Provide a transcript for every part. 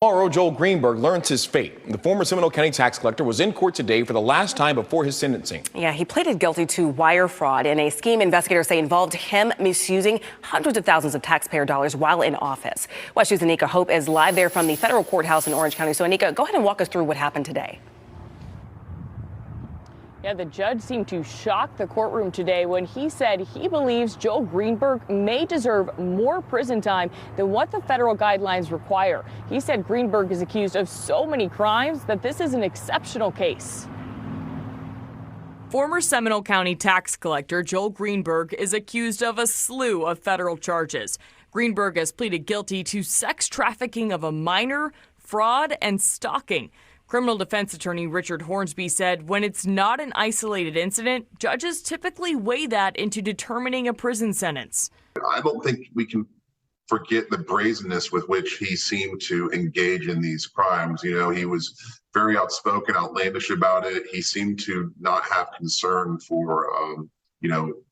Tomorrow, Joel Greenberg learns his fate. The former Seminole County tax collector was in court today for the last time before his sentencing. Yeah, he pleaded guilty to wire fraud in a scheme investigators say involved him misusing hundreds of thousands of taxpayer dollars while in office. WESH News' Anika Hope is live there from the federal courthouse in Orange County. So, Anika, go ahead and walk us through what happened today. Yeah, the judge seemed to shock the courtroom today when he said he believes Joel Greenberg may deserve more prison time than what the federal guidelines require. He said Greenberg is accused of so many crimes that this is an exceptional case. Former Seminole County tax collector Joel Greenberg is accused of a slew of federal charges. Greenberg has pleaded guilty to sex trafficking of a minor, fraud, and stalking. Criminal defense attorney Richard Hornsby said when it's not an isolated incident, judges typically weigh that into determining a prison sentence. I don't think we can forget the brazenness with which he seemed to engage in these crimes. You know, he was very outspoken, outlandish about it. He seemed to not have concern for,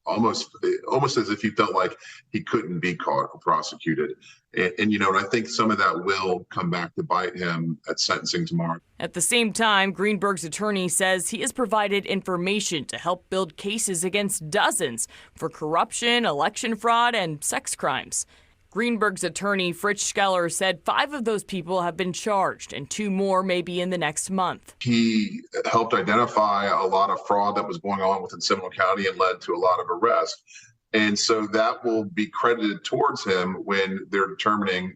almost as if he felt like he couldn't be caught or prosecuted. And I think some of that will come back to bite him at sentencing tomorrow. At the same time, Greenberg's attorney says he has provided information to help build cases against dozens for corruption, election fraud, and sex crimes. Greenberg's attorney, Fritz Scheller, said 5 of those people have been charged and 2 more may be in the next month. He helped identify a lot of fraud that was going on within Seminole County and led to a lot of arrests. And so that will be credited towards him when they're determining,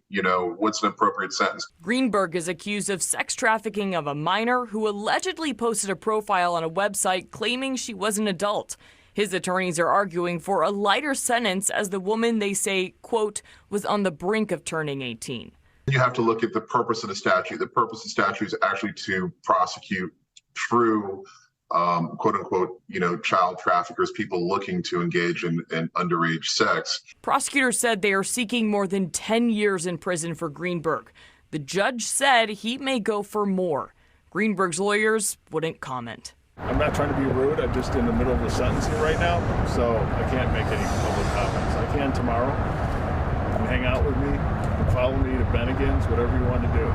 what's an appropriate sentence. Greenberg is accused of sex trafficking of a minor who allegedly posted a profile on a website claiming she was an adult. His attorneys are arguing for a lighter sentence as the woman, they say, quote, was on the brink of turning 18. You have to look at the purpose of the statute. The purpose of the statute is actually to prosecute true, quote unquote, child traffickers, people looking to engage in underage sex. Prosecutors said they are seeking more than 10 years in prison for Greenberg. The judge said he may go for more. Greenberg's lawyers wouldn't comment. I'm not trying to be rude. I'm just in the middle of the sentencing right now, so I can't make any public comments. I can tomorrow. You can hang out with me, you can follow me to Bennigan's, whatever you want to do.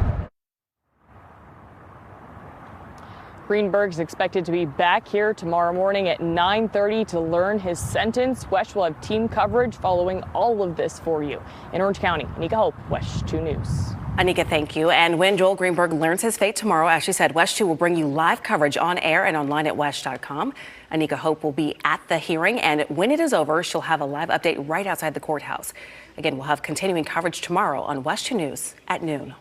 Greenberg's expected to be back here tomorrow morning at 9:30 to learn his sentence. WESH will have team coverage following all of this for you. In Orange County, Anika Hope, WESH 2 News. Anika, thank you. And when Joel Greenberg learns his fate tomorrow, as she said, WESH 2 will bring you live coverage on air and online at WESH.com. Anika Hope will be at the hearing, and when it is over, she'll have a live update right outside the courthouse. Again, we'll have continuing coverage tomorrow on WESH 2 News at noon.